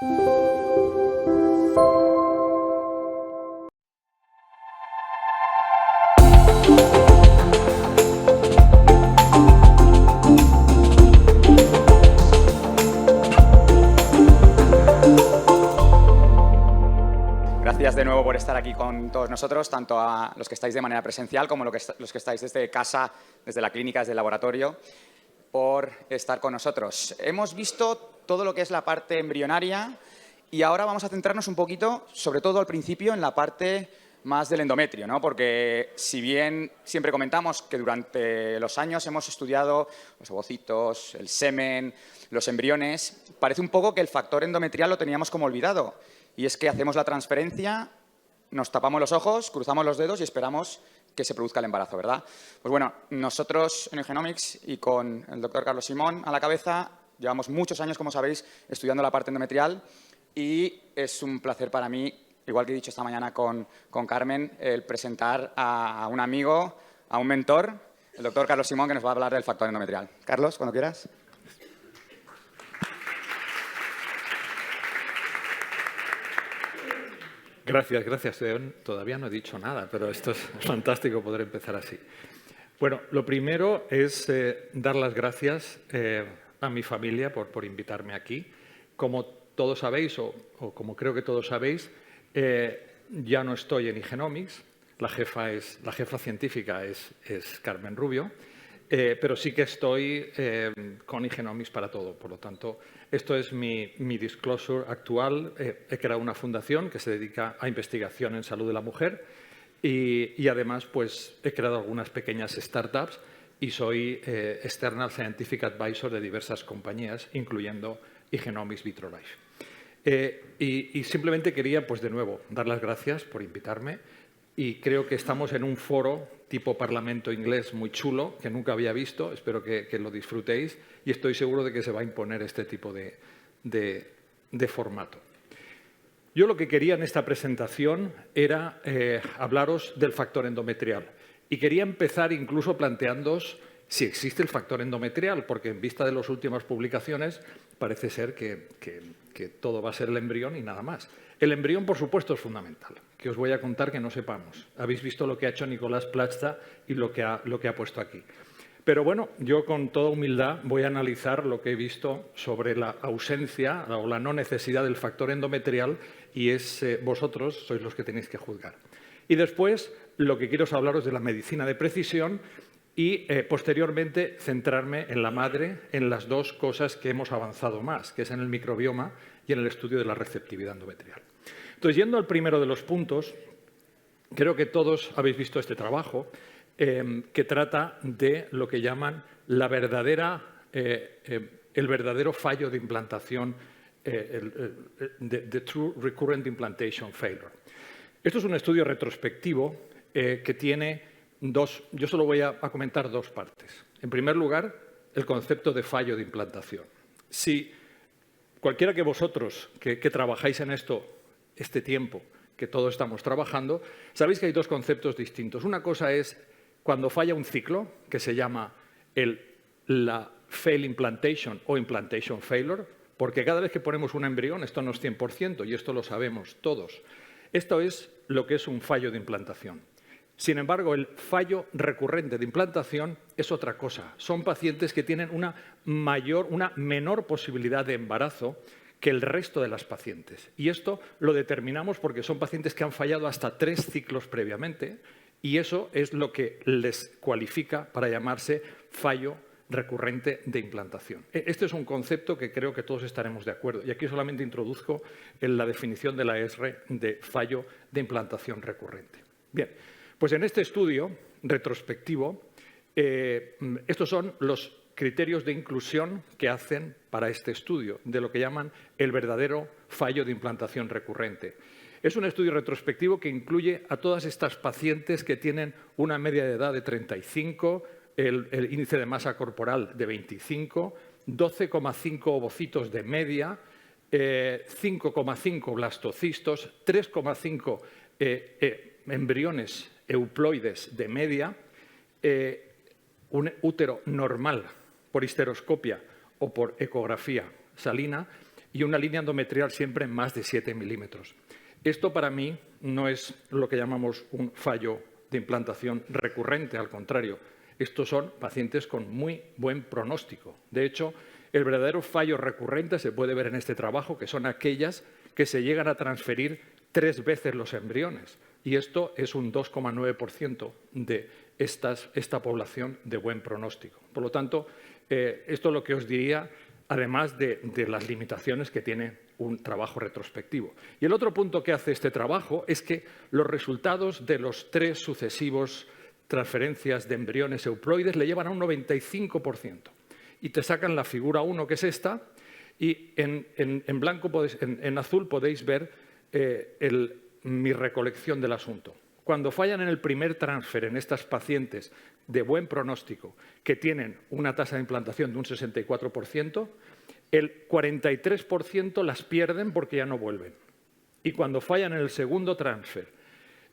Gracias de nuevo por estar aquí con todos nosotros, tanto a los que estáis de manera presencial como los que estáis desde casa, desde la clínica, desde el laboratorio, por estar con nosotros. Hemos visto todo lo que es la parte embrionaria y ahora vamos a centrarnos un poquito, sobre todo al principio, en la parte más del endometrio, ¿no? Porque si bien siempre comentamos que durante los años hemos estudiado los ovocitos, el semen, los embriones, parece un poco que el factor endometrial lo teníamos como olvidado. Y es que hacemos la transferencia, nos tapamos los ojos, cruzamos los dedos y esperamos que se produzca el embarazo, ¿verdad? Pues bueno, nosotros en Genomics y con el doctor Carlos Simón a la cabeza llevamos muchos años, como sabéis, estudiando la parte endometrial y es un placer para mí, igual que he dicho esta mañana con Carmen, el presentar a un amigo, a un mentor, el doctor Carlos Simón, que nos va a hablar del factor endometrial. Carlos, cuando quieras. Gracias. Todavía no he dicho nada, pero esto es fantástico poder empezar así. Bueno, lo primero es dar las gracias a mi familia por invitarme aquí. Como todos sabéis, o como creo que todos sabéis, ya no estoy en Igenomics. La jefa científica es Carmen Rubio, pero sí que estoy con Igenomics para todo. Por lo tanto, esto es mi disclosure actual. He creado una fundación que se dedica a investigación en salud de la mujer y además pues, he creado algunas pequeñas startups y soy External Scientific Advisor de diversas compañías, incluyendo Igenomics Vitrolife. Y simplemente quería, pues de nuevo, dar las gracias por invitarme y creo que estamos en un foro tipo parlamento inglés muy chulo, que nunca había visto, espero que lo disfrutéis y estoy seguro de que se va a imponer este tipo de formato. Yo lo que quería en esta presentación era hablaros del factor endometrial y quería empezar incluso planteándoos si existe el factor endometrial, porque en vista de las últimas publicaciones parece ser que todo va a ser el embrión y nada más. El embrión, por supuesto, es fundamental, que os voy a contar que no sepamos. Habéis visto lo que ha hecho Nicolás Plachta y lo que ha puesto aquí. Pero bueno, yo con toda humildad voy a analizar lo que he visto sobre la ausencia o la no necesidad del factor endometrial y vosotros sois los que tenéis que juzgar. Y después lo que quiero es hablaros de la medicina de precisión y posteriormente centrarme en la madre, en las dos cosas que hemos avanzado más, que es en el microbioma y en el estudio de la receptividad endometrial. Entonces, yendo al primero de los puntos, creo que todos habéis visto este trabajo que trata de lo que llaman el verdadero fallo de implantación, the True Recurrent Implantation Failure. Esto es un estudio retrospectivo que tiene yo solo voy a comentar dos partes. En primer lugar, el concepto de fallo de implantación. Si cualquiera que vosotros que trabajáis en esto este tiempo, que todos estamos trabajando, sabéis que hay dos conceptos distintos. Una cosa es cuando falla un ciclo, que se llama la fail implantation o implantation failure, porque cada vez que ponemos un embrión, esto no es 100% y esto lo sabemos todos. Esto es lo que es un fallo de implantación. Sin embargo, el fallo recurrente de implantación es otra cosa. Son pacientes que tienen una menor posibilidad de embarazo que el resto de las pacientes. Y esto lo determinamos porque son pacientes que han fallado hasta 3 ciclos previamente y eso es lo que les cualifica para llamarse fallo recurrente de implantación. Este es un concepto que creo que todos estaremos de acuerdo. Y aquí solamente introduzco en la definición de la ESRE de fallo de implantación recurrente. Bien. Pues en este estudio retrospectivo, estos son los criterios de inclusión que hacen para este estudio, de lo que llaman el verdadero fallo de implantación recurrente. Es un estudio retrospectivo que incluye a todas estas pacientes que tienen una media de edad de 35, el índice de masa corporal de 25, 12,5 ovocitos de media, 5,5 blastocistos, 3,5 embriones euploides de media, un útero normal por histeroscopia o por ecografía salina y una línea endometrial siempre más de 7 milímetros. Esto para mí no es lo que llamamos un fallo de implantación recurrente, al contrario. Estos son pacientes con muy buen pronóstico. De hecho, el verdadero fallo recurrente se puede ver en este trabajo, que son aquellas que se llegan a transferir 3 veces los embriones. Y esto es un 2,9% de esta población de buen pronóstico. Por lo tanto, esto es lo que os diría, además de las limitaciones que tiene un trabajo retrospectivo. Y el otro punto que hace este trabajo es que los resultados de los 3 sucesivos transferencias de embriones euploides le llevan a un 95%. Y te sacan la figura 1, que es esta, y en blanco, en azul podéis ver mi recolección del asunto. Cuando fallan en el primer transfer en estas pacientes de buen pronóstico, que tienen una tasa de implantación de un 64%, el 43% las pierden porque ya no vuelven. Y cuando fallan en el segundo transfer,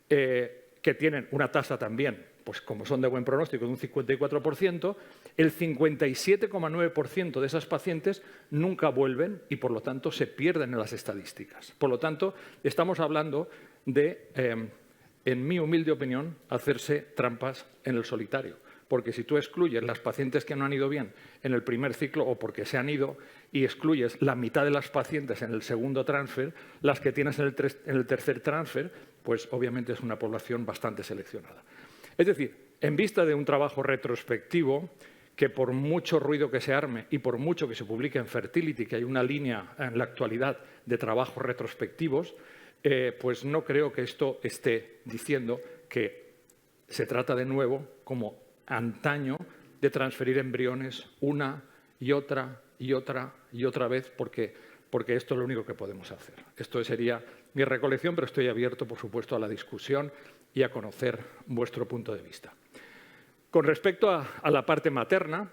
que tienen una tasa también, pues como son de buen pronóstico, de un 54%, el 57,9% de esas pacientes nunca vuelven y, por lo tanto, se pierden en las estadísticas. Por lo tanto, estamos hablando de, en mi humilde opinión, hacerse trampas en el solitario. Porque si tú excluyes las pacientes que no han ido bien en el primer ciclo o porque se han ido y excluyes la mitad de las pacientes en el segundo transfer, las que tienes en el tercer transfer, pues obviamente es una población bastante seleccionada. Es decir, en vista de un trabajo retrospectivo, que por mucho ruido que se arme y por mucho que se publique en Fertility, que hay una línea en la actualidad de trabajos retrospectivos, pues no creo que esto esté diciendo que se trata de nuevo, como antaño, de transferir embriones una y otra y otra y otra vez, porque esto es lo único que podemos hacer. Esto sería mi recolección, pero estoy abierto, por supuesto, a la discusión y a conocer vuestro punto de vista. Con respecto a la parte materna,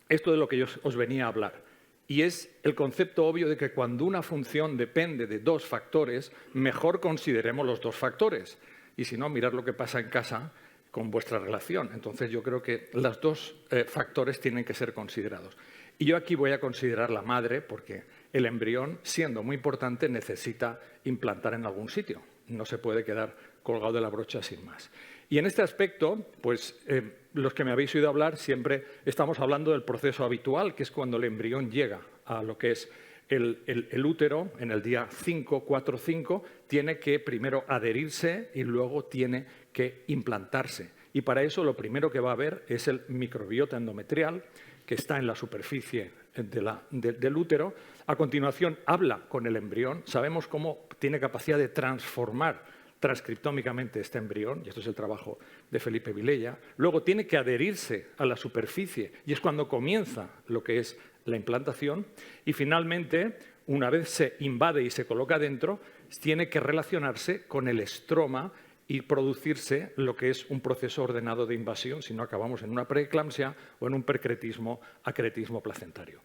esto es de lo que yo os venía a hablar. Y es el concepto obvio de que cuando una función depende de 2 factores, mejor consideremos los 2 factores. Y si no, mirad lo que pasa en casa con vuestra relación. Entonces, yo creo que los 2 factores tienen que ser considerados. Y yo aquí voy a considerar la madre, porque el embrión, siendo muy importante, necesita implantar en algún sitio. No se puede quedar colgado de la brocha sin más. Y en este aspecto, pues los que me habéis oído hablar, siempre estamos hablando del proceso habitual, que es cuando el embrión llega a lo que es el útero, en el día 5, 4, 5, tiene que primero adherirse y luego tiene que implantarse. Y para eso lo primero que va a haber es el microbiota endometrial, que está en la superficie del útero. A continuación habla con el embrión, sabemos cómo tiene capacidad de transformar transcriptómicamente este embrión, y esto es el trabajo de Felipe Vilella. Luego tiene que adherirse a la superficie, y es cuando comienza lo que es la implantación. Y finalmente, una vez se invade y se coloca dentro, tiene que relacionarse con el estroma y producirse lo que es un proceso ordenado de invasión, si no acabamos en una preeclampsia o en un percretismo, acretismo placentario.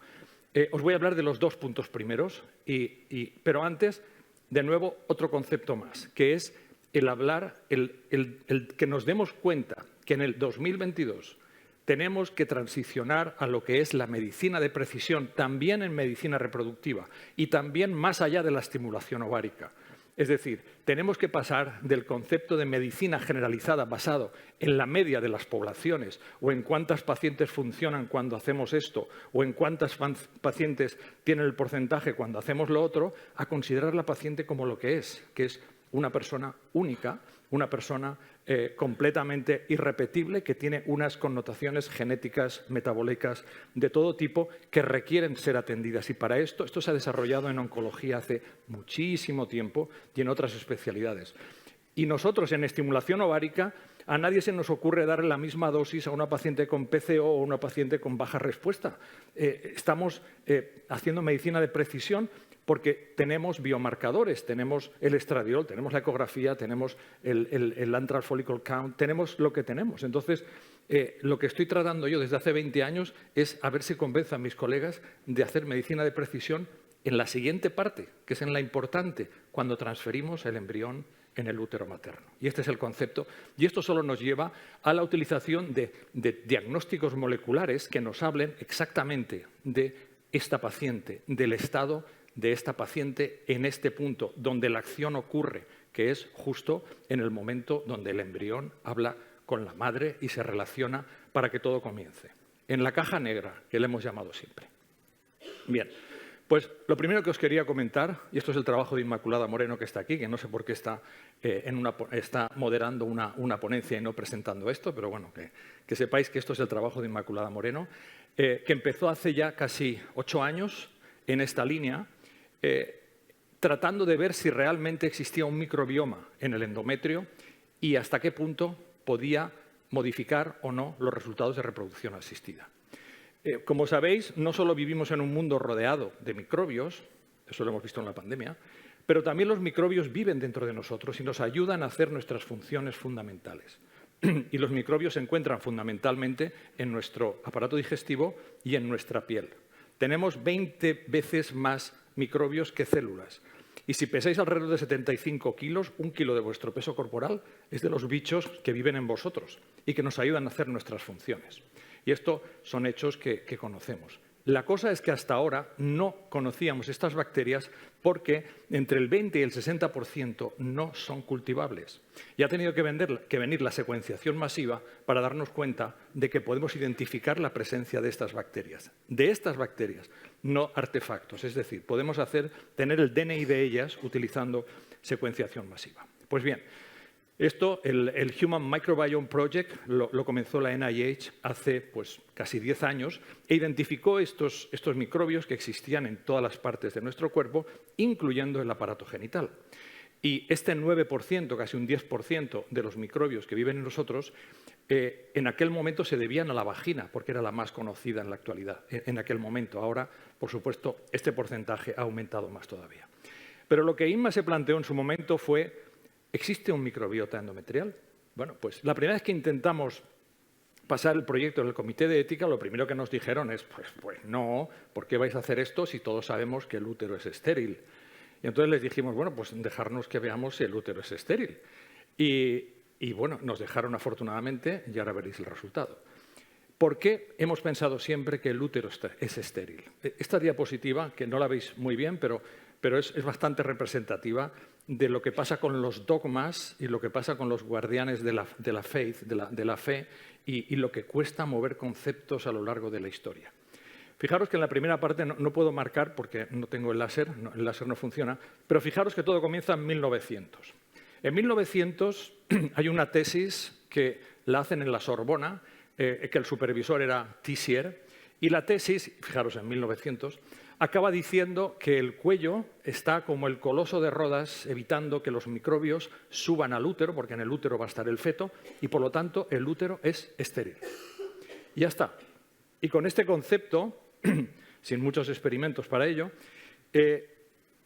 Os voy a hablar de los 2 puntos primeros, pero antes, de nuevo, otro concepto más, que es el hablar, el que nos demos cuenta que en el 2022 tenemos que transicionar a lo que es la medicina de precisión, también en medicina reproductiva y también más allá de la estimulación ovárica. Es decir, tenemos que pasar del concepto de medicina generalizada basado en la media de las poblaciones o en cuántas pacientes funcionan cuando hacemos esto o en cuántas pacientes tienen el porcentaje cuando hacemos lo otro, a considerar la paciente como lo que es una persona única, una persona completamente irrepetible, que tiene unas connotaciones genéticas, metabólicas, de todo tipo, que requieren ser atendidas. Y para esto se ha desarrollado en oncología hace muchísimo tiempo y en otras especialidades. Y nosotros, en estimulación ovárica, a nadie se nos ocurre darle la misma dosis a una paciente con PCO o a una paciente con baja respuesta. Estamos haciendo medicina de precisión porque tenemos biomarcadores, tenemos el estradiol, tenemos la ecografía, tenemos el antral follicle count, tenemos lo que tenemos. Entonces, lo que estoy tratando yo desde hace 20 años es a ver si convenzo a mis colegas de hacer medicina de precisión en la siguiente parte, que es en la importante, cuando transferimos el embrión en el útero materno. Y este es el concepto. Y esto solo nos lleva a la utilización de diagnósticos moleculares que nos hablen exactamente de esta paciente, del estado de esta paciente en este punto, donde la acción ocurre, que es justo en el momento donde el embrión habla con la madre y se relaciona para que todo comience. En la caja negra, que le hemos llamado siempre. Bien, pues lo primero que os quería comentar, y esto es el trabajo de Inmaculada Moreno que está aquí, que no sé por qué está, está moderando una ponencia y no presentando esto, pero bueno, que sepáis que esto es el trabajo de Inmaculada Moreno, que empezó hace ya casi 8 años en esta línea, tratando de ver si realmente existía un microbioma en el endometrio y hasta qué punto podía modificar o no los resultados de reproducción asistida. Como sabéis, no solo vivimos en un mundo rodeado de microbios, eso lo hemos visto en la pandemia, pero también los microbios viven dentro de nosotros y nos ayudan a hacer nuestras funciones fundamentales. Y los microbios se encuentran fundamentalmente en nuestro aparato digestivo y en nuestra piel. Tenemos 20 veces más microbios que células. Y si pesáis alrededor de 75 kilos, 1 kilo de vuestro peso corporal es de los bichos que viven en vosotros y que nos ayudan a hacer nuestras funciones. Y esto son hechos que conocemos. La cosa es que hasta ahora no conocíamos estas bacterias porque entre el 20 y el 60% no son cultivables. Y ha tenido que venir la secuenciación masiva para darnos cuenta de que podemos identificar la presencia de estas bacterias. De estas bacterias, no artefactos. Es decir, podemos tener el DNI de ellas utilizando secuenciación masiva. Pues bien, esto, el Human Microbiome Project, lo comenzó la NIH hace pues, casi 10 años e identificó estos microbios que existían en todas las partes de nuestro cuerpo, incluyendo el aparato genital. Y este 9%, casi un 10% de los microbios que viven en nosotros, en aquel momento se debían a la vagina, porque era la más conocida en la actualidad, en aquel momento. Ahora, por supuesto, este porcentaje ha aumentado más todavía. Pero lo que Inma se planteó en su momento fue: ¿existe un microbiota endometrial? Bueno, pues la primera vez que intentamos pasar el proyecto en el comité de ética, lo primero que nos dijeron es, pues no, ¿por qué vais a hacer esto si todos sabemos que el útero es estéril? Y entonces les dijimos, bueno, pues dejarnos que veamos si el útero es estéril. Y bueno, nos dejaron afortunadamente y ahora veréis el resultado. ¿Por qué hemos pensado siempre que el útero es estéril? Esta diapositiva, que no la veis muy bien, pero es bastante representativa de lo que pasa con los dogmas y lo que pasa con los guardianes de la fe y lo que cuesta mover conceptos a lo largo de la historia. Fijaros que en la primera parte no puedo marcar porque no tengo el láser no funciona, pero fijaros que todo comienza en 1900. En 1900 hay una tesis que la hacen en la Sorbona, que el supervisor era Tissier, y la tesis, fijaros en 1900, acaba diciendo que el cuello está como el coloso de Rodas, evitando que los microbios suban al útero, porque en el útero va a estar el feto, y por lo tanto el útero es estéril. Y ya está. Y con este concepto, sin muchos experimentos para ello,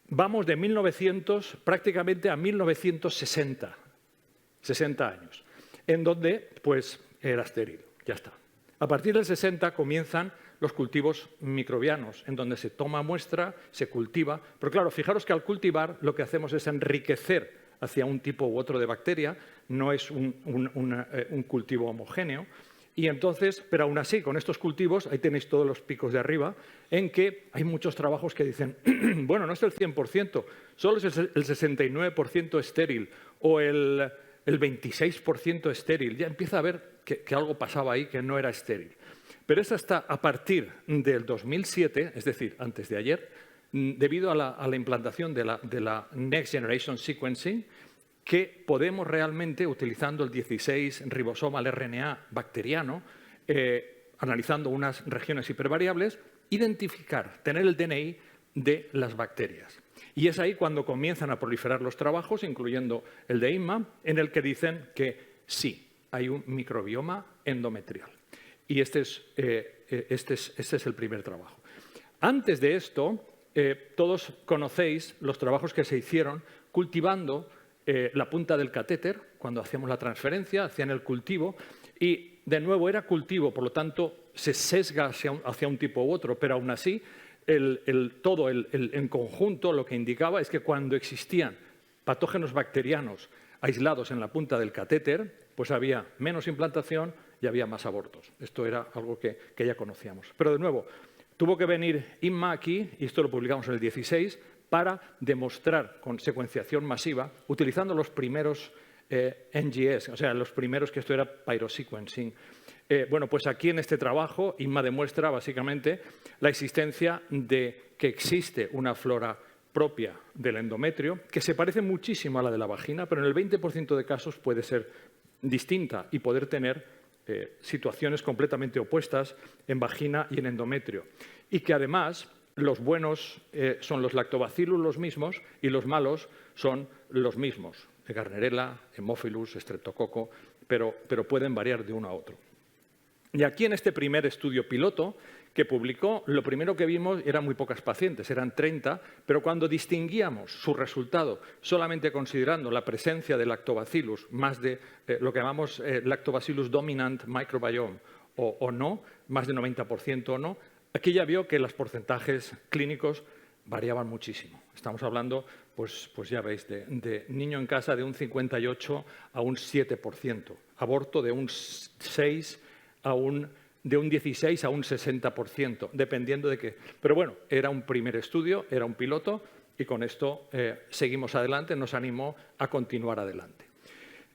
vamos de 1900 prácticamente a 1960, 60 años, en donde pues era estéril, ya está. A partir del 60 comienzan los cultivos microbianos, en donde se toma muestra, se cultiva. Pero claro, fijaros que al cultivar lo que hacemos es enriquecer hacia un tipo u otro de bacteria, no es un cultivo homogéneo. Y entonces, pero aún así, con estos cultivos, ahí tenéis todos los picos de arriba, en que hay muchos trabajos que dicen, bueno, no es el 100%, solo es el 69% estéril o el 26% estéril. Ya empieza a ver que algo pasaba ahí que no era estéril. Pero es hasta a partir del 2007, es decir, antes de ayer, debido a la implantación de la Next Generation Sequencing, que podemos realmente, utilizando el 16 ribosomal RNA bacteriano, analizando unas regiones hipervariables, identificar, tener el DNI de las bacterias. Y es ahí cuando comienzan a proliferar los trabajos, incluyendo el de Inma, en el que dicen que sí, hay un microbioma endometrial. Y este es el primer trabajo. Antes de esto, todos conocéis los trabajos que se hicieron cultivando la punta del catéter, cuando hacíamos la transferencia, hacían el cultivo, y de nuevo era cultivo, por lo tanto se sesga hacia un tipo u otro, pero aún así todo en conjunto lo que indicaba es que cuando existían patógenos bacterianos aislados en la punta del catéter, pues había menos implantación y había más abortos. Esto era algo que ya conocíamos. Pero de nuevo, tuvo que venir Inma aquí, y esto lo publicamos en el 16, para demostrar con secuenciación masiva, utilizando los primeros NGS, o sea, los primeros que esto era pyrosequencing. Bueno, pues aquí en este trabajo, Inma demuestra básicamente la existencia de que existe una flora propia del endometrio, que se parece muchísimo a la de la vagina, pero en el 20% de casos puede ser distinta y poder tener situaciones completamente opuestas en vagina y en endometrio. Y que además los buenos son los lactobacillus los mismos y los malos son los mismos, Gardnerella, Haemophilus, Streptococo, pero pueden variar de uno a otro. Y aquí en este primer estudio piloto que publicó, lo primero que vimos eran muy pocas pacientes, eran 30, pero cuando distinguíamos su resultado solamente considerando la presencia de lactobacillus, más de lo que llamamos lactobacillus dominant microbiome o no, más de 90% o no, aquí ya vio que los porcentajes clínicos variaban muchísimo. Estamos hablando, pues ya veis, de niño en casa de un 58 a un 7%, aborto de un 6 de un 16 a un 60%, dependiendo de qué. Pero bueno, era un primer estudio, era un piloto, y con esto seguimos adelante, nos animó a continuar adelante.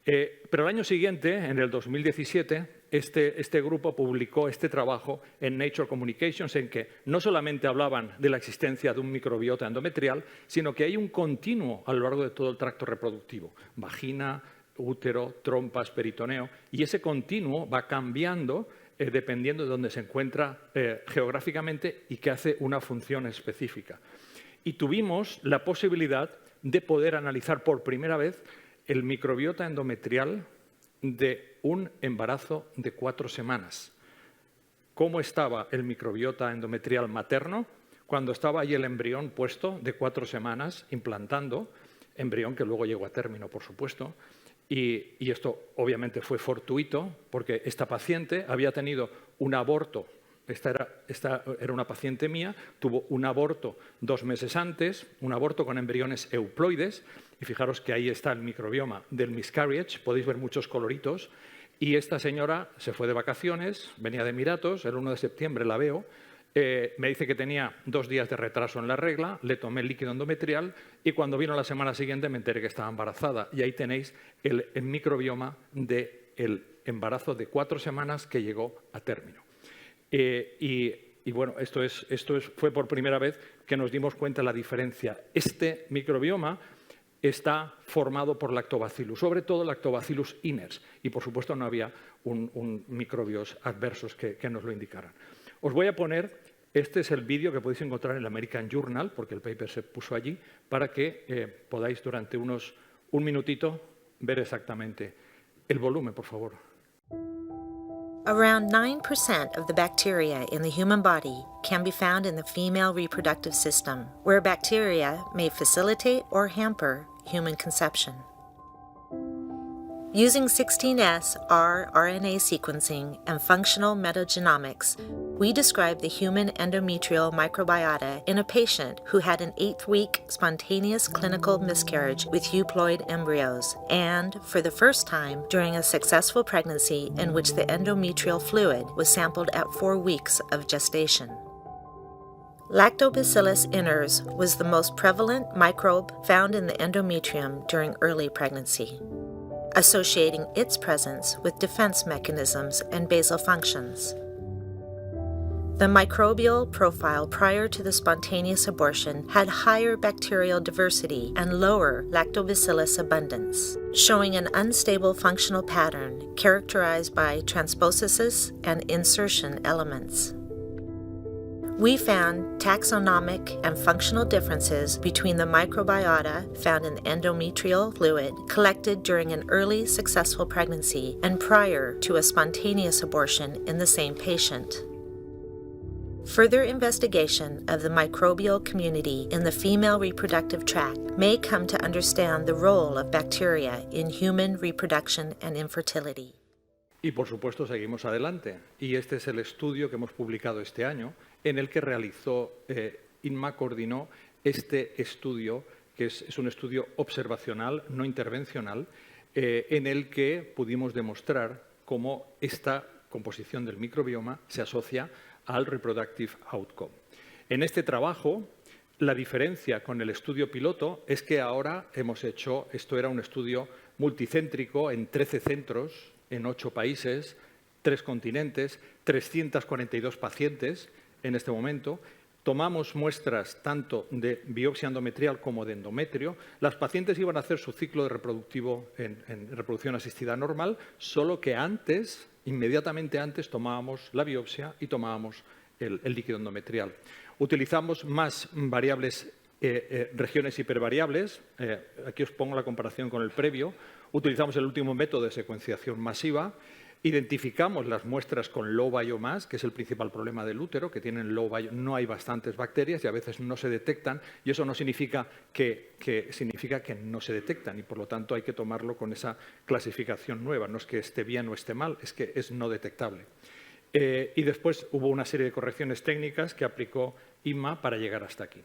Pero el año siguiente, en el 2017, este grupo publicó este trabajo en Nature Communications, en que no solamente hablaban de la existencia de un microbiota endometrial, sino que hay un continuo a lo largo de todo el tracto reproductivo, vagina, útero, trompas, peritoneo, y ese continuo va cambiando dependiendo de dónde se encuentra geográficamente y que hace una función específica. Y tuvimos la posibilidad de poder analizar por primera vez el microbiota endometrial de un embarazo de 4 semanas. ¿Cómo estaba el microbiota endometrial materno cuando estaba ahí el embrión puesto de 4 semanas implantando, embrión que luego llegó a término, por supuesto? Y esto obviamente fue fortuito porque esta paciente había tenido un aborto, esta era una paciente mía, tuvo un aborto 2 meses antes, un aborto con embriones euploides, y fijaros que ahí está el microbioma del miscarriage, podéis ver muchos coloritos, y esta señora se fue de vacaciones, venía de Emiratos, el 1 de septiembre la veo, me dice que tenía 2 días de retraso en la regla, le tomé el líquido endometrial y cuando vino la semana siguiente me enteré que estaba embarazada. Y ahí tenéis el microbioma del embarazo de 4 semanas que llegó a término. Y bueno, esto fue por primera vez que nos dimos cuenta de la diferencia. Este microbioma está formado por lactobacillus, sobre todo lactobacillus iners, y por supuesto no había microbios adversos que nos lo indicaran. Os voy a poner, este es el vídeo que podéis encontrar en el American Journal, porque el paper se puso allí, para que podáis durante un minutito ver exactamente el volumen, por favor. Around 9% of the bacteria in the human body can be found in the female reproductive system, where bacteria may facilitate or hamper human conception. Using 16S rRNA sequencing and functional metagenomics, we described the human endometrial microbiota in a patient who had an 8th-week spontaneous clinical miscarriage with euploid embryos, and, for the first time, during a successful pregnancy in which the endometrial fluid was sampled at 4 weeks of gestation. Lactobacillus iners was the most prevalent microbe found in the endometrium during early pregnancy, associating its presence with defense mechanisms and basal functions. The microbial profile prior to the spontaneous abortion had higher bacterial diversity and lower lactobacillus abundance, showing an unstable functional pattern characterized by transposisis and insertion elements. We found taxonomic and functional differences between the microbiota found in the endometrial fluid collected during an early successful pregnancy and prior to a spontaneous abortion in the same patient. Further investigation of the microbial community in the female reproductive tract may come to understand the role of bacteria in human reproduction and infertility. Y por supuesto seguimos adelante. Y este es el estudio que hemos publicado este año, en el que realizó, Inma coordinó este estudio, que es un estudio observacional, no intervencional, en el que pudimos demostrar cómo esta composición del microbioma se asocia al reproductive outcome. En este trabajo, la diferencia con el estudio piloto es que ahora hemos hecho, esto era un estudio multicéntrico en 13 centros, en 8 países, 3 continentes, 342 pacientes en este momento. Tomamos muestras tanto de biopsia endometrial como de endometrio. Las pacientes iban a hacer su ciclo reproductivo en reproducción asistida normal, solo que antes, inmediatamente antes, tomábamos la biopsia y tomábamos el líquido endometrial. Utilizamos más variables, regiones hipervariables. Aquí os pongo la comparación con el previo. Utilizamos el último método de secuenciación masiva. Identificamos las muestras con low biomass, que es el principal problema del útero, que tienen low biomass, no hay bastantes bacterias y a veces no se detectan, y eso no significa significa que no se detectan, y por lo tanto hay que tomarlo con esa clasificación nueva. No es que esté bien o esté mal, es que es no detectable. Y después hubo una serie de correcciones técnicas que aplicó IMA para llegar hasta aquí.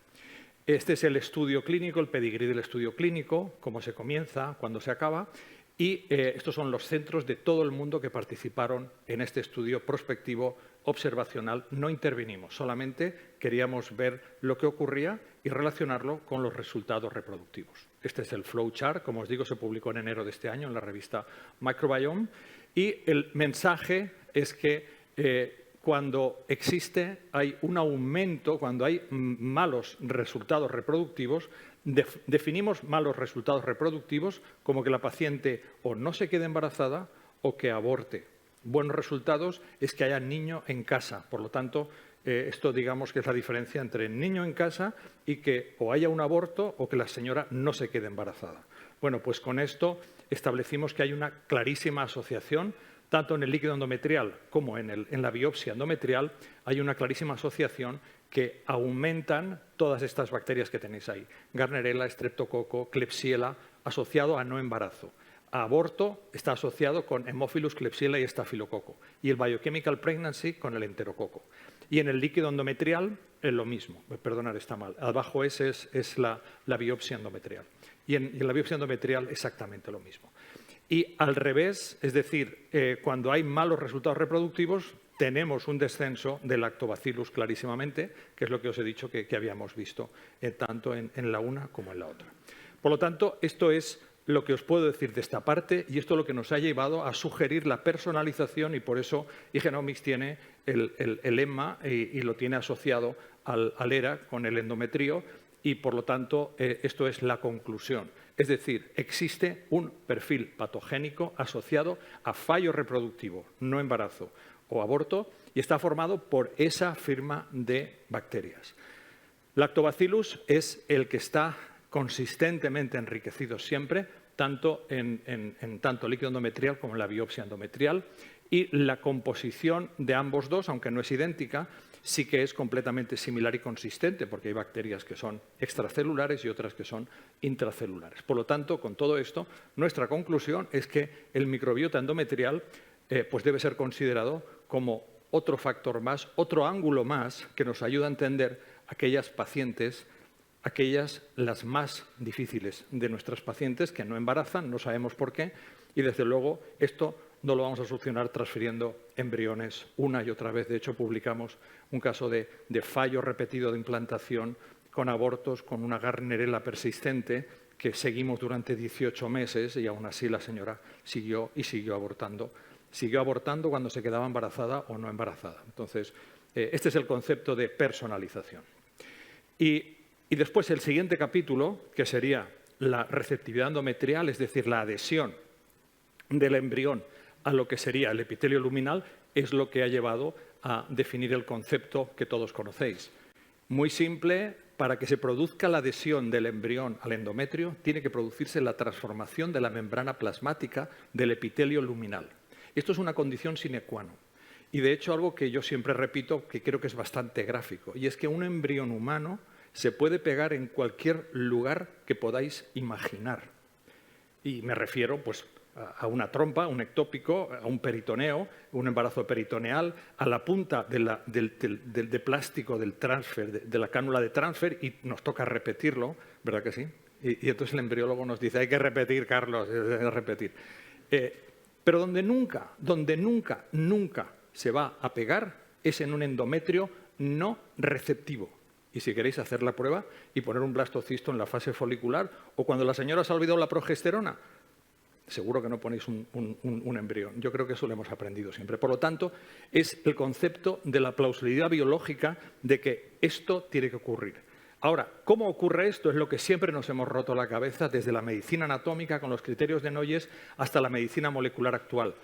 Este es el estudio clínico, el pedigrí del estudio clínico, cómo se comienza, cuándo se acaba. Y estos son los centros de todo el mundo que participaron en este estudio prospectivo observacional. No intervinimos, solamente queríamos ver lo que ocurría y relacionarlo con los resultados reproductivos. Este es el flowchart, como os digo, se publicó en enero de este año en la revista Microbiome. Y el mensaje es que cuando hay un aumento, cuando hay malos resultados reproductivos, definimos malos resultados reproductivos como que la paciente o no se quede embarazada o que aborte. Buenos resultados es que haya niño en casa. Por lo tanto, esto digamos que es la diferencia entre niño en casa y que o haya un aborto o que la señora no se quede embarazada. Bueno, pues con esto establecimos que hay una clarísima asociación. Tanto en el líquido endometrial como en la biopsia endometrial hay una clarísima asociación que aumentan todas estas bacterias que tenéis ahí. Gardnerella, Streptococo, Klebsiella, asociado a no embarazo. A aborto está asociado con Haemophilus, Klebsiella y Estafilococo. Y el biochemical pregnancy con el enterococo. Y en el líquido endometrial es lo mismo. Perdonad, está mal. Abajo ese es la biopsia endometrial. Y en la biopsia endometrial exactamente lo mismo. Y al revés, es decir, cuando hay malos resultados reproductivos, tenemos un descenso del lactobacillus clarísimamente, que es lo que os he dicho que habíamos visto tanto en la una como en la otra. Por lo tanto, esto es lo que os puedo decir de esta parte y esto es lo que nos ha llevado a sugerir la personalización y por eso Igenomics tiene el lema y lo tiene asociado al ERA con el endometrio y por lo tanto esto es la conclusión. Es decir, existe un perfil patogénico asociado a fallo reproductivo, no embarazo o aborto, y está formado por esa firma de bacterias. Lactobacillus es el que está consistentemente enriquecido siempre, tanto en tanto líquido endometrial como en la biopsia endometrial, y la composición de ambos dos, aunque no es idéntica, sí que es completamente similar y consistente, porque hay bacterias que son extracelulares y otras que son intracelulares. Por lo tanto, con todo esto, nuestra conclusión es que el microbiota endometrial pues debe ser considerado como otro factor más, otro ángulo más que nos ayuda a entender aquellas pacientes, las más difíciles de nuestras pacientes que no embarazan, no sabemos por qué, y desde luego esto no lo vamos a solucionar transfiriendo embriones una y otra vez. De hecho, publicamos un caso de fallo repetido de implantación con abortos, con una Gardnerella persistente que seguimos durante 18 meses y aún así la señora siguió abortando. Siguió abortando cuando se quedaba embarazada o no embarazada. Entonces, este es el concepto de personalización. Y después el siguiente capítulo, que sería la receptividad endometrial, es decir, la adhesión del embrión a lo que sería el epitelio luminal, es lo que ha llevado a definir el concepto que todos conocéis. Muy simple, para que se produzca la adhesión del embrión al endometrio, tiene que producirse la transformación de la membrana plasmática del epitelio luminal. Esto es una condición sine qua non. Y de hecho, algo que yo siempre repito, que creo que es bastante gráfico, y es que un embrión humano se puede pegar en cualquier lugar que podáis imaginar. Y me refiero, pues, a una trompa, un ectópico, a un peritoneo, un embarazo peritoneal, a la punta de plástico del transfer, de la cánula de transfer, y nos toca repetirlo, ¿verdad que sí? Y entonces el embriólogo nos dice, hay que repetir, Carlos, hay que repetir. Pero donde nunca se va a pegar es en un endometrio no receptivo. Y si queréis hacer la prueba y poner un blastocisto en la fase folicular, o cuando la señora se ha olvidado la progesterona, seguro que no ponéis un embrión. Yo creo que eso lo hemos aprendido siempre. Por lo tanto, es el concepto de la plausibilidad biológica de que esto tiene que ocurrir. Ahora, ¿cómo ocurre esto? Es lo que siempre nos hemos roto la cabeza desde la medicina anatómica con los criterios de Noyes hasta la medicina molecular actual.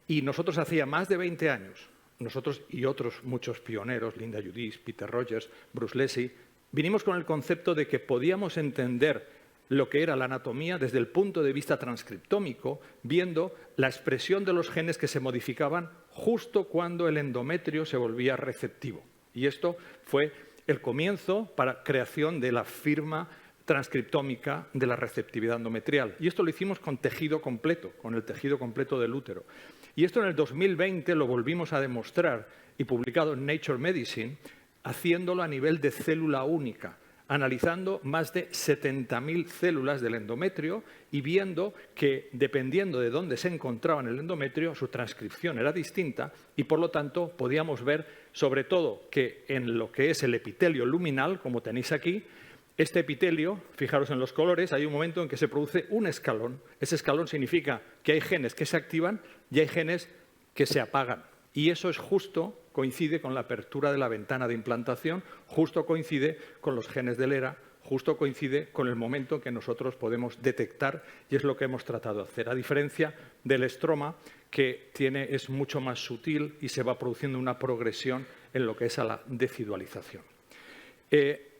Y nosotros hacía más de 20 años, nosotros y otros muchos pioneros, Linda Judis, Peter Rogers, Bruce Lessig, vinimos con el concepto de que podíamos entender lo que era la anatomía desde el punto de vista transcriptómico, viendo la expresión de los genes que se modificaban justo cuando el endometrio se volvía receptivo. Y esto fue el comienzo para la creación de la firma transcriptómica de la receptividad endometrial. Y esto lo hicimos con tejido completo, con el tejido completo del útero. Y esto en el 2020 lo volvimos a demostrar y publicado en Nature Medicine, haciéndolo a nivel de célula única, analizando más de 70.000 células del endometrio y viendo que, dependiendo de dónde se encontraba en el endometrio, su transcripción era distinta y, por lo tanto, podíamos ver, sobre todo, que en lo que es el epitelio luminal, como tenéis aquí, este epitelio, fijaros en los colores, hay un momento en que se produce un escalón. Ese escalón significa que hay genes que se activan y hay genes que se apagan. Y eso es justo, coincide con la apertura de la ventana de implantación, justo coincide con los genes del ERA, justo coincide con el momento que nosotros podemos detectar y es lo que hemos tratado de hacer. A diferencia del estroma, que es mucho más sutil y se va produciendo una progresión en lo que es a la decidualización.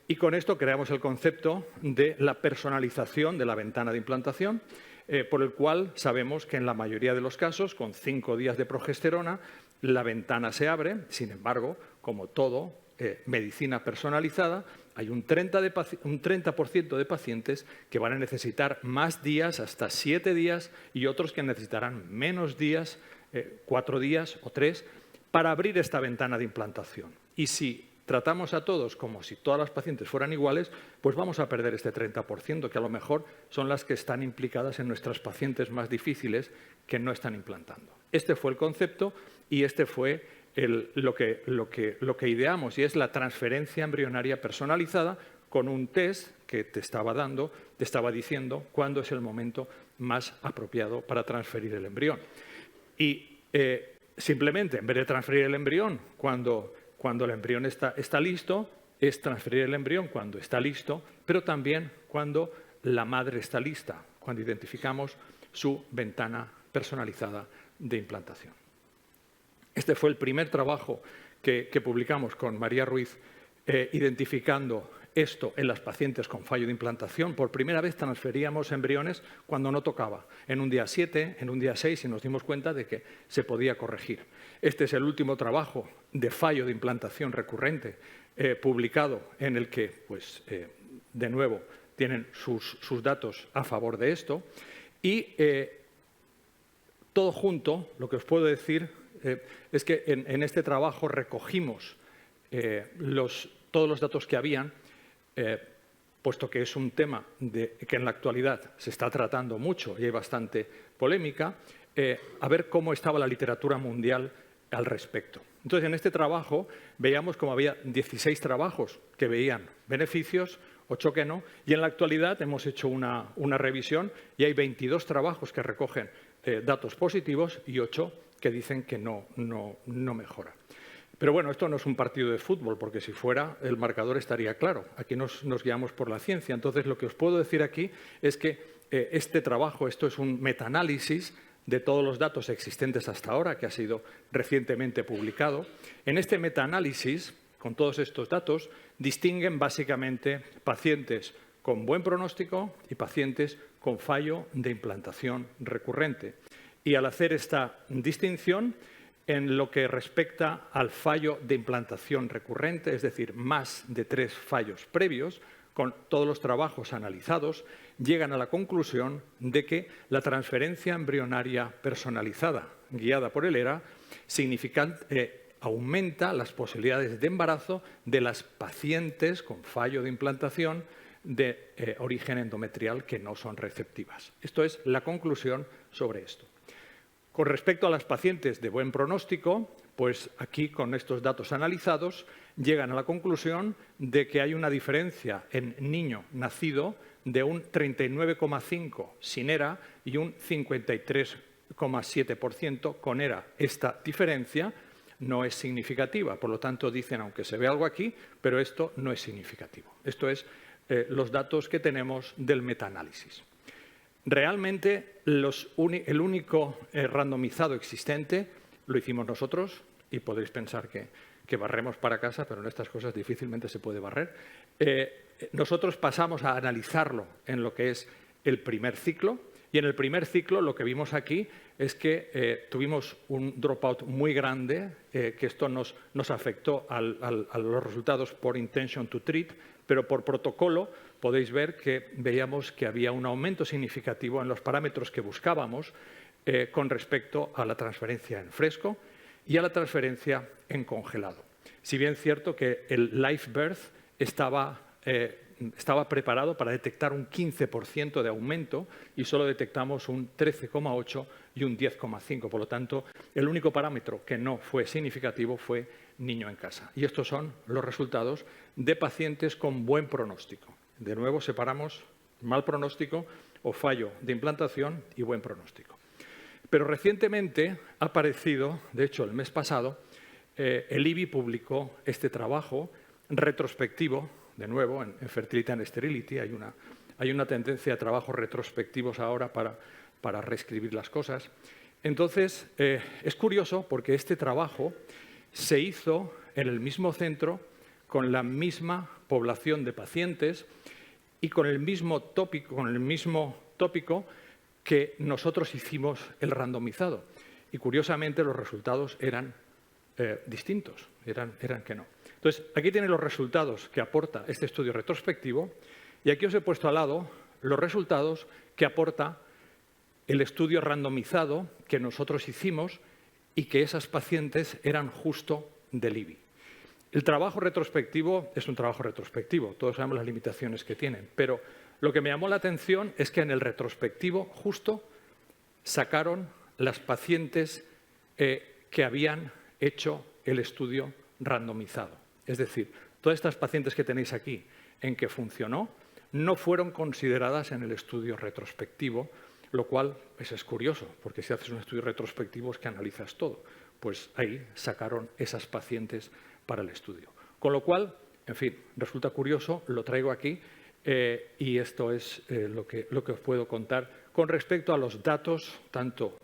Y con esto creamos el concepto de la personalización de la ventana de implantación, por el cual sabemos que en la mayoría de los casos, con 5 días de progesterona, la ventana se abre. Sin embargo, como todo, medicina personalizada, hay un 30% de pacientes que van a necesitar más días, hasta 7 días, y otros que necesitarán menos días, 4 días o 3, para abrir esta ventana de implantación. Y si tratamos a todos como si todas las pacientes fueran iguales, pues vamos a perder este 30%, que a lo mejor son las que están implicadas en nuestras pacientes más difíciles que no están implantando. Este fue el concepto y este fue lo que ideamos, y es la transferencia embrionaria personalizada con un test que te estaba diciendo cuándo es el momento más apropiado para transferir el embrión. Y simplemente, en vez de transferir el embrión cuando el embrión está listo, es transferir el embrión cuando está listo, pero también cuando la madre está lista, cuando identificamos su ventana personalizada de implantación. Este fue el primer trabajo que publicamos con María Ruiz, identificando esto en las pacientes con fallo de implantación. Por primera vez transferíamos embriones cuando no tocaba, en un día 7, en un día 6, y nos dimos cuenta de que se podía corregir. Este es el último trabajo de fallo de implantación recurrente publicado, en el que, pues, de nuevo, tienen sus datos a favor de esto. Y todo junto, lo que os puedo decir es que en este trabajo recogimos todos los datos que habían, puesto que es un tema que en la actualidad se está tratando mucho y hay bastante polémica, a ver cómo estaba la literatura mundial al respecto. Entonces, en este trabajo veíamos como había 16 trabajos que veían beneficios, 8 que no, y en la actualidad hemos hecho una revisión y hay 22 trabajos que recogen datos positivos y 8 que dicen que no mejora. Pero bueno, esto no es un partido de fútbol, porque si fuera, el marcador estaría claro. Aquí nos guiamos por la ciencia. Entonces, lo que os puedo decir aquí es que este trabajo, esto es un metaanálisis de todos los datos existentes hasta ahora, que ha sido recientemente publicado. En este metaanálisis, con todos estos datos, distinguen básicamente pacientes con buen pronóstico y pacientes con fallo de implantación recurrente. Y al hacer esta distinción, en lo que respecta al fallo de implantación recurrente, es decir, más de 3 fallos previos, con todos los trabajos analizados, llegan a la conclusión de que la transferencia embrionaria personalizada, guiada por el ERA, aumenta las posibilidades de embarazo de las pacientes con fallo de implantación de origen endometrial que no son receptivas. Esto es la conclusión sobre esto. Con respecto a las pacientes de buen pronóstico, pues aquí con estos datos analizados llegan a la conclusión de que hay una diferencia en niño nacido de un 39,5% sin ERA y un 53,7% con ERA. Esta diferencia no es significativa, por lo tanto dicen, aunque se ve algo aquí, pero esto no es significativo. Esto es los datos que tenemos del metaanálisis. Realmente el único randomizado existente lo hicimos nosotros, y podéis pensar que barremos para casa, pero en estas cosas difícilmente se puede barrer. Nosotros pasamos a analizarlo en lo que es el primer ciclo, y en el primer ciclo lo que vimos aquí es que tuvimos un dropout muy grande, que esto nos afectó a los resultados por intention to treat, pero por protocolo podéis ver que veíamos que había un aumento significativo en los parámetros que buscábamos con respecto a la transferencia en fresco y a la transferencia en congelado. Si bien es cierto que el live birth estaba preparado para detectar un 15% de aumento y solo detectamos un 13,8% y un 10,5%. Por lo tanto, el único parámetro que no fue significativo fue niño en casa. Y estos son los resultados de pacientes con buen pronóstico. De nuevo, separamos mal pronóstico o fallo de implantación y buen pronóstico. Pero recientemente ha aparecido, de hecho el mes pasado, el IBI publicó este trabajo retrospectivo, de nuevo, en Fertility and Sterility. Hay una tendencia a trabajos retrospectivos ahora para reescribir las cosas. Entonces, es curioso porque este trabajo se hizo en el mismo centro, con la misma población de pacientes y con el mismo tópico que nosotros hicimos el randomizado. Y curiosamente los resultados eran distintos, eran que no. Entonces, aquí tienen los resultados que aporta este estudio retrospectivo y aquí os he puesto al lado los resultados que aporta el estudio randomizado que nosotros hicimos y que esas pacientes eran justo del IBI. El trabajo retrospectivo es un trabajo retrospectivo, todos sabemos las limitaciones que tienen, pero lo que me llamó la atención es que en el retrospectivo justo sacaron las pacientes que habían hecho el estudio randomizado. Es decir, todas estas pacientes que tenéis aquí en que funcionó no fueron consideradas en el estudio retrospectivo, lo cual es curioso, porque si haces un estudio retrospectivo es que analizas todo. Pues ahí sacaron esas pacientes para el estudio. Con lo cual, en fin, resulta curioso, lo traigo aquí y esto es lo que os puedo contar con respecto a los datos, tanto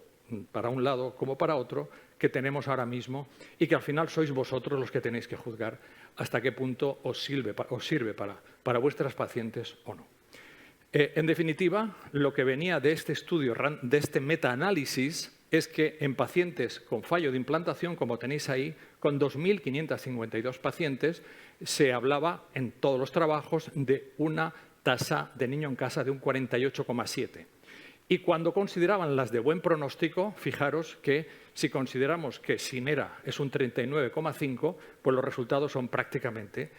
para un lado como para otro, que tenemos ahora mismo y que al final sois vosotros los que tenéis que juzgar hasta qué punto os sirve para vuestras pacientes o no. En definitiva, lo que venía de este estudio, de este metaanálisis, es que en pacientes con fallo de implantación, como tenéis ahí, con 2.552 pacientes, se hablaba en todos los trabajos de una tasa de niño en casa de un 48,7%. Y cuando consideraban las de buen pronóstico, fijaros que si consideramos que sin ERA es un 39,5%, pues los resultados son prácticamente,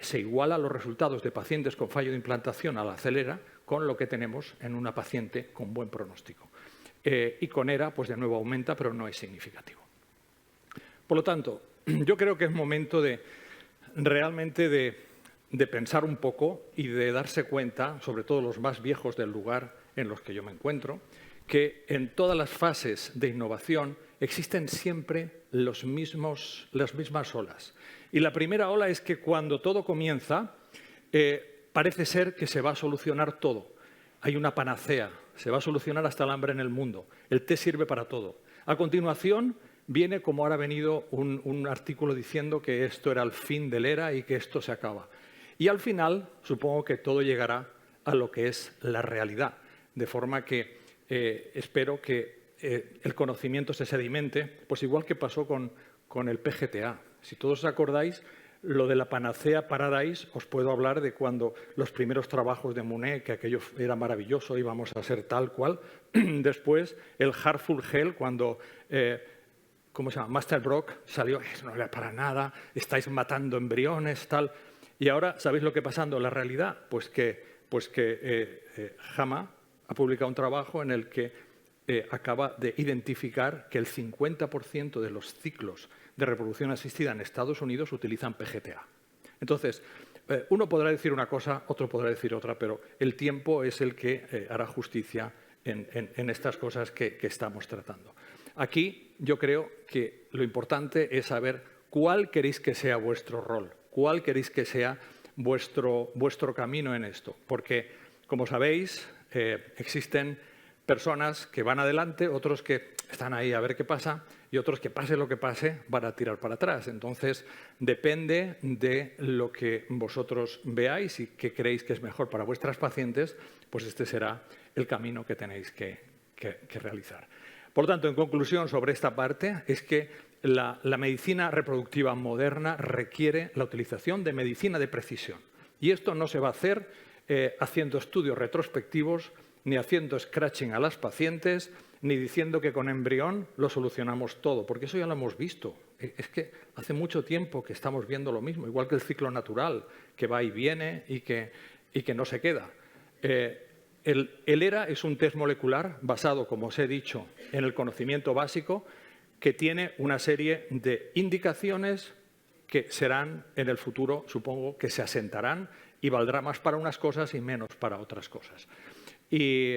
se igualan los resultados de pacientes con fallo de implantación a la acelera con lo que tenemos en una paciente con buen pronóstico. Y con ERA, pues de nuevo aumenta, pero no es significativo. Por lo tanto, yo creo que es momento realmente de pensar un poco y de darse cuenta, sobre todo los más viejos del lugar en los que yo me encuentro, que en todas las fases de innovación existen siempre las mismas olas. Y la primera ola es que cuando todo comienza, parece ser que se va a solucionar todo. Hay una panacea, se va a solucionar hasta el hambre en el mundo. El té sirve para todo. A continuación, viene, como ahora ha venido, un artículo diciendo que esto era el fin del ERA y que esto se acaba. Y al final, supongo que todo llegará a lo que es la realidad. De forma que espero que el conocimiento se sedimente, pues igual que pasó con el PGTA. Si todos os acordáis, lo de la panacea Paradise, os puedo hablar de cuando los primeros trabajos de Muné, que aquello era maravilloso, íbamos a ser tal cual. Después, el Heartful Hell, cuando ¿cómo se llama? Master Brock salió, eso no era para nada, estáis matando embriones, tal. Y ahora, ¿sabéis lo que está pasando en la realidad? Pues que JAMA ha publicado un trabajo en el que acaba de identificar que el 50% de los ciclos de reproducción asistida en Estados Unidos utilizan PGTA. Entonces, uno podrá decir una cosa, otro podrá decir otra, pero el tiempo es el que hará justicia en estas cosas que estamos tratando. Aquí yo creo que lo importante es saber cuál queréis que sea vuestro rol, cuál queréis que sea vuestro camino en esto. Porque, como sabéis, existen personas que van adelante, otros que están ahí a ver qué pasa y otros que pase lo que pase van a tirar para atrás. Entonces, depende de lo que vosotros veáis y que creéis que es mejor para vuestras pacientes, pues este será el camino que tenéis que realizar. Por lo tanto, en conclusión sobre esta parte, es que la medicina reproductiva moderna requiere la utilización de medicina de precisión. Y esto no se va a hacer haciendo estudios retrospectivos, ni haciendo scratching a las pacientes, ni diciendo que con embrión lo solucionamos todo, porque eso ya lo hemos visto. Es que hace mucho tiempo que estamos viendo lo mismo, igual que el ciclo natural, que va y viene y que no se queda. El ERA es un test molecular basado, como os he dicho, en el conocimiento básico, que tiene una serie de indicaciones que serán en el futuro, supongo, que se asentarán y valdrá más para unas cosas y menos para otras cosas. Y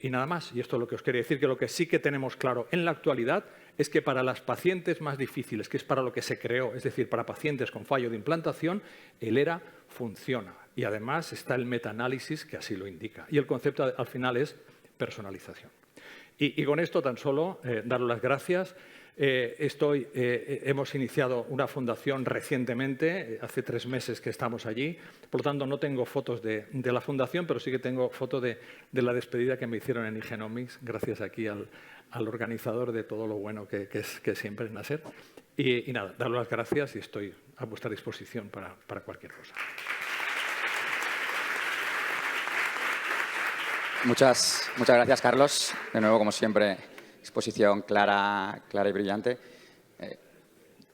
nada más. Y esto es lo que os quería decir, que lo que sí que tenemos claro en la actualidad es que para las pacientes más difíciles, que es para lo que se creó, es decir, para pacientes con fallo de implantación, el ERA funciona. Y además está el metaanálisis que así lo indica. Y el concepto al final es personalización. Y con esto tan solo daros las gracias. Hemos iniciado una fundación recientemente, hace 3 meses que estamos allí. Por lo tanto, no tengo fotos de la fundación, pero sí que tengo fotos de la despedida que me hicieron en Igenomics, gracias aquí al organizador de todo lo bueno que siempre es Nasser. Y nada, daros las gracias y estoy a vuestra disposición para cualquier cosa. Muchas gracias, Carlos. De nuevo, como siempre, exposición clara y brillante.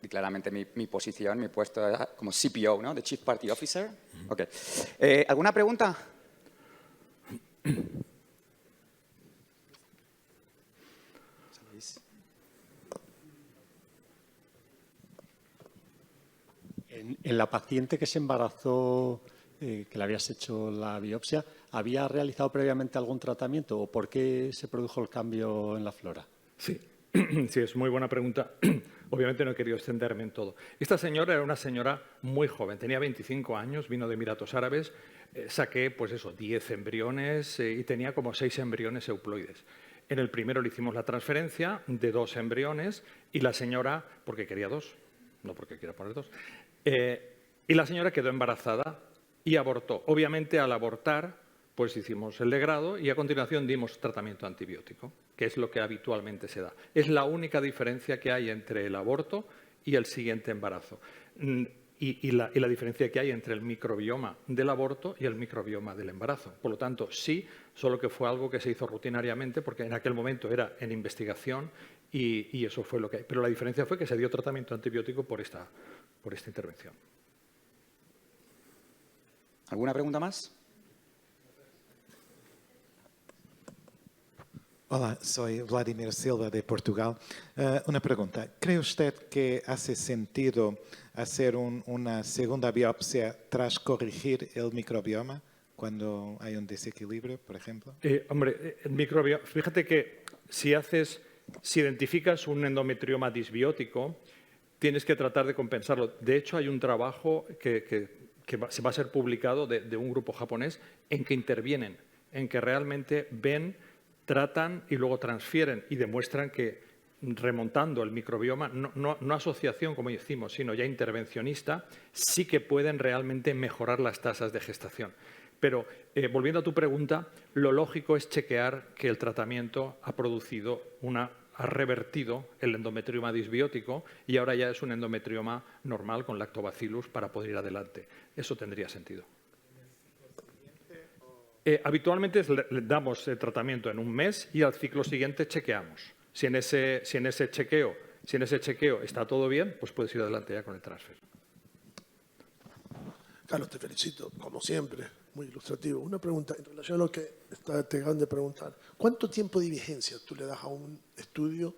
Y claramente mi posición, mi puesto era como CPO, ¿no? The Chief Party Officer. Okay. ¿Alguna pregunta? En la paciente que se embarazó, que le habías hecho la biopsia, ¿había realizado previamente algún tratamiento o por qué se produjo el cambio en la flora? Sí, sí, es muy buena pregunta. Obviamente no he querido extenderme en todo. Esta señora era una señora muy joven, tenía 25 años, vino de Emiratos Árabes, saqué, pues eso, 10 embriones y tenía como 6 embriones euploides. En el primero le hicimos la transferencia de 2 embriones y la señora, porque quería 2, no porque quiera poner 2, y la señora quedó embarazada y abortó. Obviamente, al abortar, pues hicimos el degrado y a continuación dimos tratamiento antibiótico, que es lo que habitualmente se da. Es la única diferencia que hay entre el aborto y el siguiente embarazo. Y la diferencia que hay entre el microbioma del aborto y el microbioma del embarazo. Por lo tanto, sí, solo que fue algo que se hizo rutinariamente porque en aquel momento era en investigación y eso fue lo que hay. Pero la diferencia fue que se dio tratamiento antibiótico por esta intervención. ¿Alguna pregunta más? Hola, soy Vladimir Silva de Portugal. Una pregunta. ¿Cree usted que hace sentido hacer una segunda biopsia tras corregir el microbioma cuando hay un desequilibrio, por ejemplo? Hombre, el microbioma, fíjate que si identificas un endometrioma disbiótico, tienes que tratar de compensarlo. De hecho, hay un trabajo que se va a ser publicado de un grupo japonés en que intervienen, en que realmente ven, tratan y luego transfieren y demuestran que remontando el microbioma, no asociación como decimos, sino ya intervencionista, sí que pueden realmente mejorar las tasas de gestación. Pero volviendo a tu pregunta, lo lógico es chequear que el tratamiento ha revertido el endometrioma disbiótico y ahora ya es un endometrioma normal con lactobacillus para poder ir adelante. Eso tendría sentido. Habitualmente le damos tratamiento en un mes y al ciclo siguiente chequeamos. Si en ese chequeo está todo bien, pues puedes ir adelante ya con el transfer. Carlos, te felicito, como siempre, muy ilustrativo. Una pregunta en relación a lo que te acaban de preguntar. ¿Cuánto tiempo de vigencia tú le das a un estudio,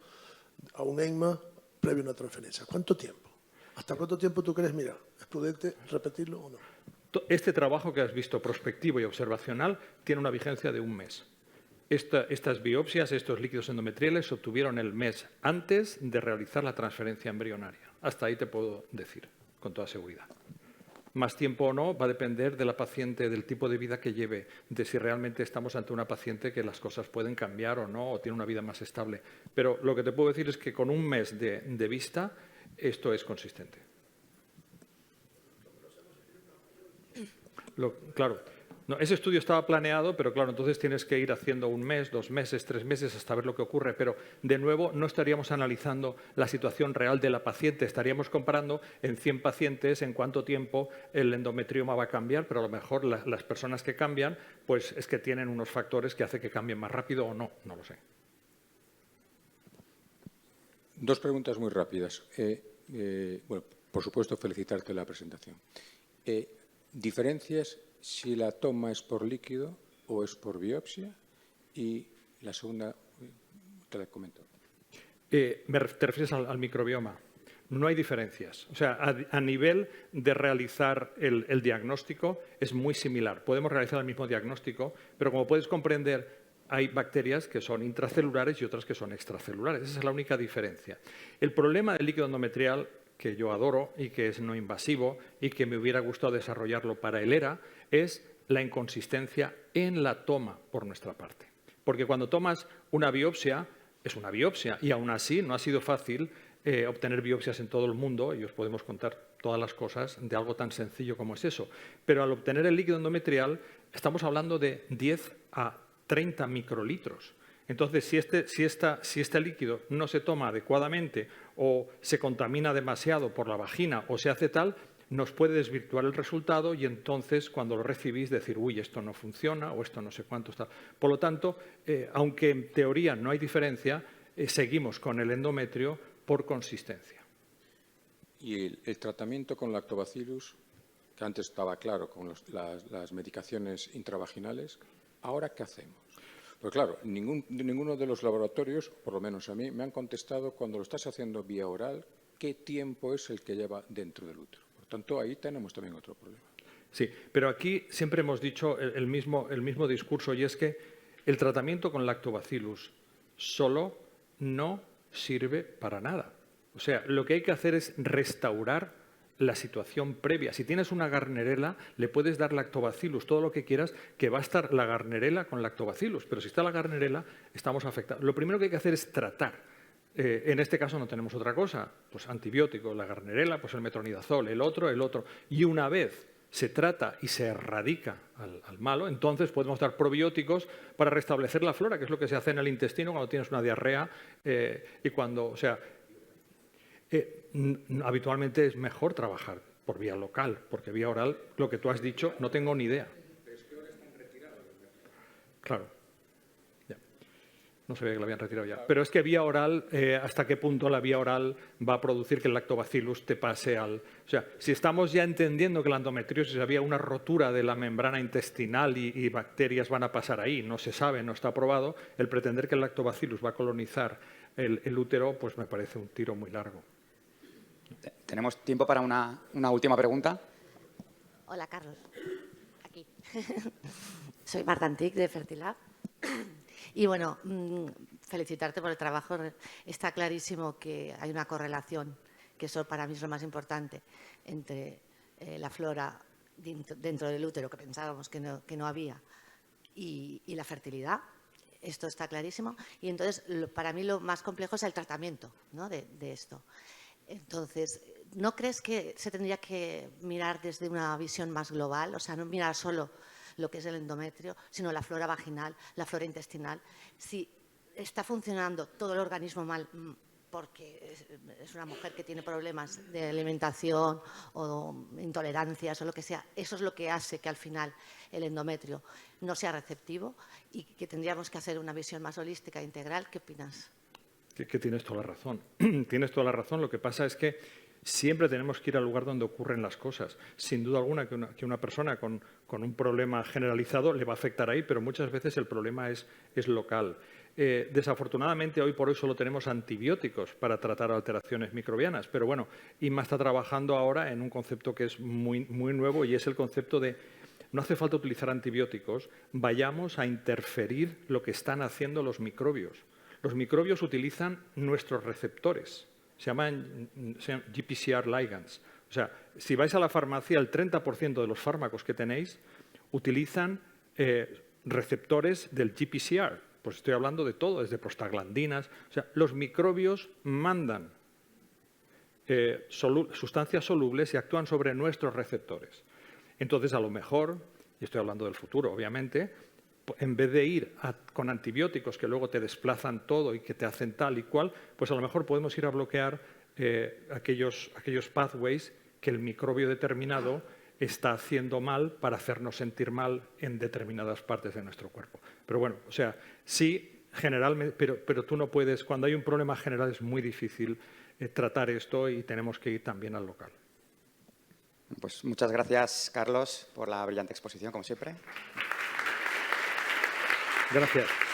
a un ENMA, previo a una transferencia. ¿Cuánto tiempo? ¿Hasta cuánto tiempo tú crees, mira, es prudente repetirlo o no? Este trabajo que has visto prospectivo y observacional tiene una vigencia de un mes. Estas biopsias, estos líquidos endometriales, se obtuvieron el mes antes de realizar la transferencia embrionaria. Hasta ahí te puedo decir, con toda seguridad. Más tiempo o no va a depender de la paciente, del tipo de vida que lleve, de si realmente estamos ante una paciente que las cosas pueden cambiar o no, o tiene una vida más estable. Pero lo que te puedo decir es que con un mes de vista, esto es consistente. Claro, no, ese estudio estaba planeado, pero claro, entonces tienes que ir haciendo un mes, 2 meses, 3 meses hasta ver lo que ocurre. Pero, de nuevo, no estaríamos analizando la situación real de la paciente. Estaríamos comparando en 100 pacientes en cuánto tiempo el endometrioma va a cambiar, pero a lo mejor las personas que cambian, pues es que tienen unos factores que hacen que cambien más rápido o no, no lo sé. 2 preguntas muy rápidas. Bueno, por supuesto, felicitarte la presentación. ¿Diferencias si la toma es por líquido o es por biopsia? Y la segunda, te la comento. ¿Te refieres al microbioma? No hay diferencias. O sea, a nivel de realizar el diagnóstico es muy similar. Podemos realizar el mismo diagnóstico, pero como puedes comprender, hay bacterias que son intracelulares y otras que son extracelulares. Esa es la única diferencia. El problema del líquido endometrial, que yo adoro y que es no invasivo y que me hubiera gustado desarrollarlo para el ERA, es la inconsistencia en la toma por nuestra parte. Porque cuando tomas una biopsia, es una biopsia y aún así no ha sido fácil obtener biopsias en todo el mundo y os podemos contar todas las cosas de algo tan sencillo como es eso. Pero al obtener el líquido endometrial estamos hablando de 10 a 30 microlitros. Entonces, si este líquido no se toma adecuadamente o se contamina demasiado por la vagina o se hace tal, nos puede desvirtuar el resultado y entonces, cuando lo recibís, decir, uy, esto no funciona o esto no sé cuánto está. Por lo tanto, aunque en teoría no hay diferencia, seguimos con el endometrio por consistencia. Y el tratamiento con lactobacillus, que antes estaba claro con las medicaciones intravaginales, ¿ahora qué hacemos? Pues claro, ninguno de los laboratorios, por lo menos a mí, me han contestado cuando lo estás haciendo vía oral, qué tiempo es el que lleva dentro del útero. Por tanto, ahí tenemos también otro problema. Sí, pero aquí siempre hemos dicho el mismo discurso, y es que el tratamiento con lactobacillus solo no sirve para nada. O sea, lo que hay que hacer es restaurar la situación previa. Si tienes una Gardnerella, le puedes dar lactobacillus, todo lo que quieras, que va a estar la Gardnerella con lactobacillus. Pero si está la Gardnerella, estamos afectados. Lo primero que hay que hacer es tratar. En este caso no tenemos otra cosa. Pues antibiótico, la Gardnerella, pues el metronidazol, el otro. Y una vez se trata y se erradica al malo, entonces podemos dar probióticos para restablecer la flora, que es lo que se hace en el intestino cuando tienes una diarrea y cuando, o sea, habitualmente es mejor trabajar por vía local, porque vía oral, lo que tú has dicho, no tengo ni idea. Claro. Ya. No sabía que la habían retirado ya. Pero es que vía oral, ¿hasta qué punto la vía oral va a producir que el lactobacillus te pase al...? O sea, si estamos ya entendiendo que la endometriosis había una rotura de la membrana intestinal y bacterias van a pasar ahí, no se sabe, no está probado, el pretender que el lactobacillus va a colonizar el útero, pues me parece un tiro muy largo. Tenemos tiempo para una última pregunta. Hola, Carlos. Aquí. Soy Marta Antic, de Fertilab. Y bueno, felicitarte por el trabajo. Está clarísimo que hay una correlación, que eso para mí es lo más importante, entre la flora dentro del útero, que pensábamos que no había, y la fertilidad. Esto está clarísimo. Y entonces, para mí lo más complejo es el tratamiento, ¿no?, de esto. Entonces, ¿no crees que se tendría que mirar desde una visión más global? O sea, no mirar solo lo que es el endometrio, sino la flora vaginal, la flora intestinal. Si está funcionando todo el organismo mal porque es una mujer que tiene problemas de alimentación o intolerancias o lo que sea, eso es lo que hace que al final el endometrio no sea receptivo y que tendríamos que hacer una visión más holística e integral. ¿Qué opinas? Que tienes toda la razón. Tienes toda la razón. Lo que pasa es que siempre tenemos que ir al lugar donde ocurren las cosas. Sin duda alguna que una persona con un problema generalizado le va a afectar ahí, pero muchas veces el problema es local. Desafortunadamente, hoy por hoy solo tenemos antibióticos para tratar alteraciones microbianas, pero bueno, INMA está trabajando ahora en un concepto que es muy nuevo y es el concepto de no hace falta utilizar antibióticos, vayamos a interferir lo que están haciendo los microbios. Los microbios utilizan nuestros receptores, se llaman GPCR ligands. O sea, si vais a la farmacia, el 30% de los fármacos que tenéis utilizan receptores del GPCR. Pues estoy hablando de todo, desde prostaglandinas. O sea, los microbios mandan sustancias solubles y actúan sobre nuestros receptores. Entonces, a lo mejor, y estoy hablando del futuro, obviamente, en vez de ir con antibióticos que luego te desplazan todo y que te hacen tal y cual, pues a lo mejor podemos ir a bloquear aquellos pathways que el microbio determinado está haciendo mal para hacernos sentir mal en determinadas partes de nuestro cuerpo. Pero bueno, o sea, sí, generalmente, pero tú no puedes, cuando hay un problema general es muy difícil tratar esto y tenemos que ir también al local. Pues muchas gracias, Carlos, por la brillante exposición, como siempre. Gracias.